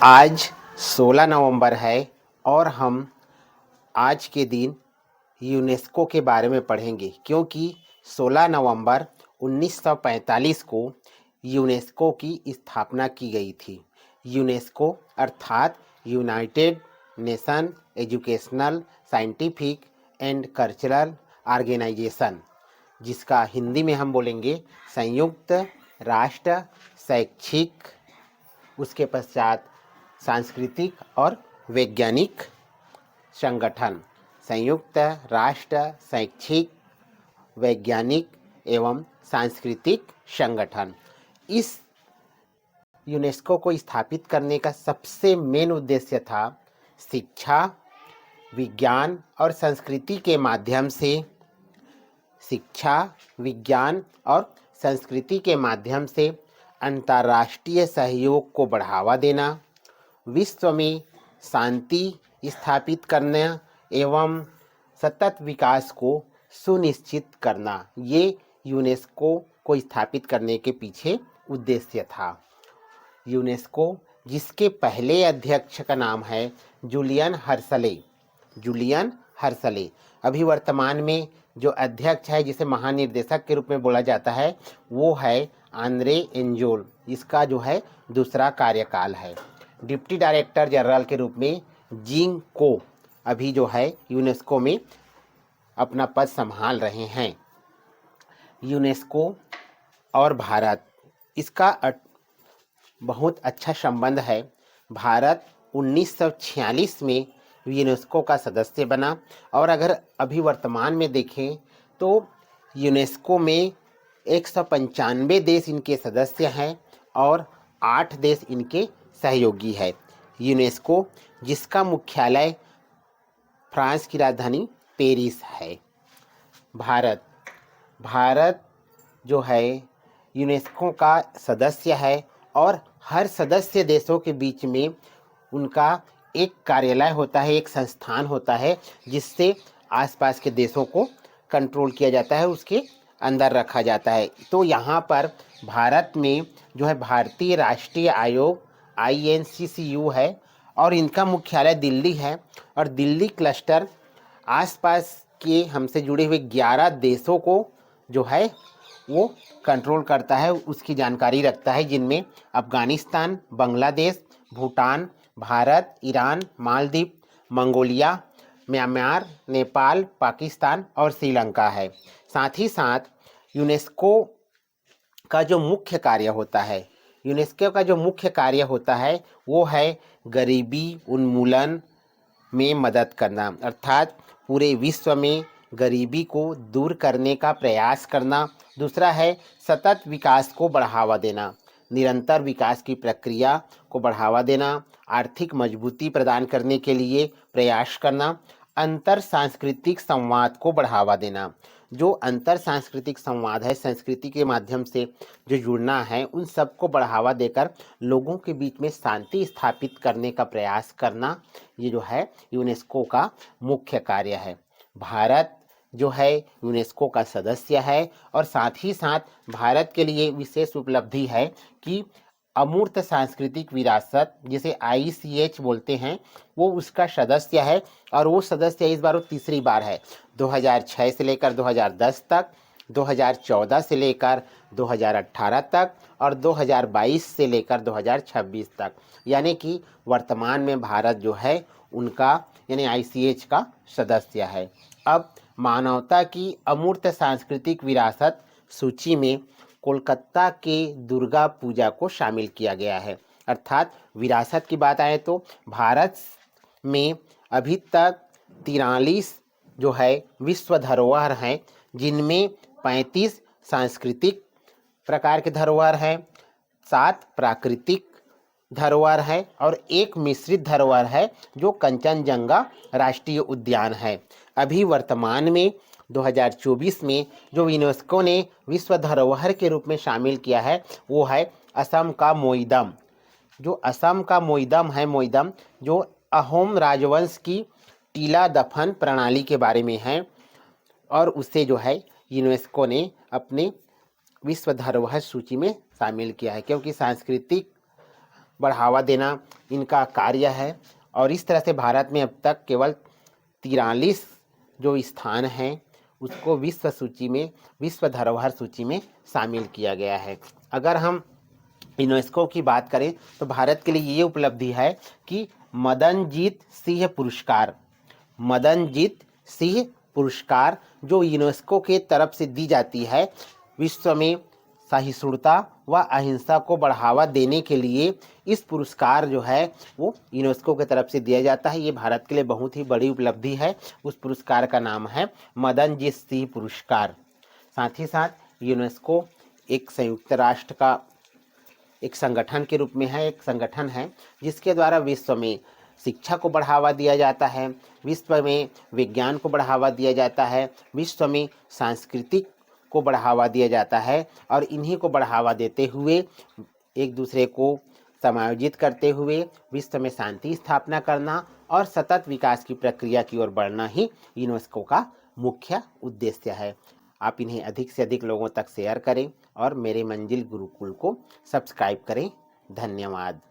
आज 16 नवंबर है और हम आज के दिन यूनेस्को के बारे में पढ़ेंगे, क्योंकि 16 नवंबर 1945 को यूनेस्को की स्थापना की गई थी। यूनेस्को अर्थात United Nation educational, scientific and cultural organisation, जिसका हिंदी में हम बोलेंगे संयुक्त राष्ट्र शैक्षिक, उसके पश्चात सांस्कृतिक और वैज्ञानिक संगठन, संयुक्त राष्ट्र शैक्षिक, वैज्ञानिक एवं सांस्कृतिक संगठन। इस यूनेस्को को स्थापित करने का सबसे मेन उद्देश्य था शिक्षा, विज्ञान और संस्कृति के माध्यम से अंतर्राष्ट्रीय सहयोग को बढ़ावा देना, विश्व में शांति स्थापित करना एवं सतत विकास को सुनिश्चित करना, ये यूनेस्को को स्थापित करने के पीछे उद्देश्य था। यूनेस्को, जिसके पहले अध्यक्ष का नाम है जूलियन हर्सले, अभी वर्तमान में जो अध्यक्ष है, जिसे महानिर्देशक के रूप में बोला जाता है, वो है आंद्रे एंजोल। इसका जो है दूसरा कार्यकाल है। डिप्टी डायरेक्टर जनरल के रूप में जिंग को अभी जो है यूनेस्को में अपना पद संभाल रहे हैं। यूनेस्को और भारत, इसका बहुत अच्छा संबंध है। भारत 1946 में यूनेस्को का सदस्य बना और अगर अभी वर्तमान में देखें तो यूनेस्को में 195 देश इनके सदस्य हैं और 8 देश इनके सहयोगी है। यूनेस्को, जिसका मुख्यालय फ्रांस की राजधानी पेरिस है। भारत जो है यूनेस्को का सदस्य है और हर सदस्य देशों के बीच में उनका एक कार्यालय होता है, एक संस्थान होता है, जिससे आसपास के देशों को कंट्रोल किया जाता है, उसके अंदर रखा जाता है। तो यहाँ पर भारत में जो है भारतीय राष्ट्रीय आयोग INCCU है और इनका मुख्यालय दिल्ली है और दिल्ली क्लस्टर आसपास के हमसे जुड़े हुए 11 देशों को जो है वो कंट्रोल करता है, उसकी जानकारी रखता है, जिनमें Afghanistan, Bangladesh, Bhutan, Bharat, Iran, Maldives, Mongolia, Myanmar, Nepal, Pakistan और श्रीलंका है। साथ ही साथ यूनेस्को का जो मुख्य कार्य होता है वो है गरीबी उन्मूलन में मदद करना, अर्थात पूरे विश्व में गरीबी को दूर करने का प्रयास करना। दूसरा है सतत विकास को बढ़ावा देना, निरंतर विकास की प्रक्रिया को बढ़ावा देना, आर्थिक मजबूती प्रदान करने के लिए प्रयास करना, अंतर सांस्कृतिक संवाद को बढ़ावा देना। जो अंतर सांस्कृतिक संवाद है, संस्कृति के माध्यम से जो जुड़ना है, उन सबको बढ़ावा देकर लोगों के बीच में शांति स्थापित करने का प्रयास करना, ये जो है यूनेस्को का मुख्य कार्य है। भारत जो है यूनेस्को का सदस्य है और साथ ही साथ भारत के लिए विशेष उपलब्धि है कि अमूर्त सांस्कृतिक विरासत, जिसे ICH बोलते हैं, वो उसका सदस्य है और वो सदस्य इस बार वो तीसरी बार है। 2006 से लेकर 2010 तक, 2014 से लेकर 2018 तक और 2022 से लेकर 2026 तक, यानी कि वर्तमान में भारत जो है उनका यानी ICH का सदस्य है। अब मानवता की अमूर्त सांस्कृतिक विरासत सूची में कोलकाता के दुर्गा पूजा को शामिल किया गया है। अर्थात विरासत की बात आए तो भारत में अभी तक 43 जो है विश्व धरोहर हैं, जिनमें 35 सांस्कृतिक प्रकार के धरोहर हैं, 7 प्राकृतिक धरोहर है और 1 मिश्रित धरोहर है जो कंचनजंगा राष्ट्रीय उद्यान है। अभी वर्तमान में 2024 में जो यूनेस्को ने विश्व धरोहर के रूप में शामिल किया है वो है असम का मोईदम। जो असम का मोईदम जो अहोम राजवंश की टीला दफन प्रणाली के बारे में है और उसे जो है यूनेस्को ने अपने विश्व धरोहर सूची में शामिल किया है, क्योंकि सांस्कृतिक बढ़ावा देना इनका कार्य है। और इस तरह से भारत में अब तक केवल 43 जो स्थान हैं उसको विश्व सूची में, विश्व धरोहर सूची में शामिल किया गया है। अगर हम यूनेस्को की बात करें तो भारत के लिए ये उपलब्धि है कि मदनजीत सिंह पुरस्कार जो यूनेस्को के तरफ से दी जाती है, विश्व में सहिष्णुता व अहिंसा को बढ़ावा देने के लिए इस पुरस्कार जो है वो यूनेस्को की तरफ से दिया जाता है। ये भारत के लिए बहुत ही बड़ी उपलब्धि है। उस पुरस्कार का नाम है मदनजीत सिंह पुरस्कार। साथ ही साथ यूनेस्को एक संयुक्त राष्ट्र का एक संगठन के रूप में है, एक संगठन है जिसके द्वारा विश्व में शिक्षा को बढ़ावा दिया जाता है, विश्व में विज्ञान को बढ़ावा दिया जाता है, विश्व में सांस्कृतिक को बढ़ावा दिया जाता है और इन्हीं को बढ़ावा देते हुए एक दूसरे को समायोजित करते हुए विश्व में शांति स्थापना करना और सतत विकास की प्रक्रिया की ओर बढ़ना ही यूनेस्को का मुख्य उद्देश्य है। आप इन्हें अधिक से अधिक लोगों तक शेयर करें और मेरे मंजिल गुरुकुल को सब्सक्राइब करें। धन्यवाद।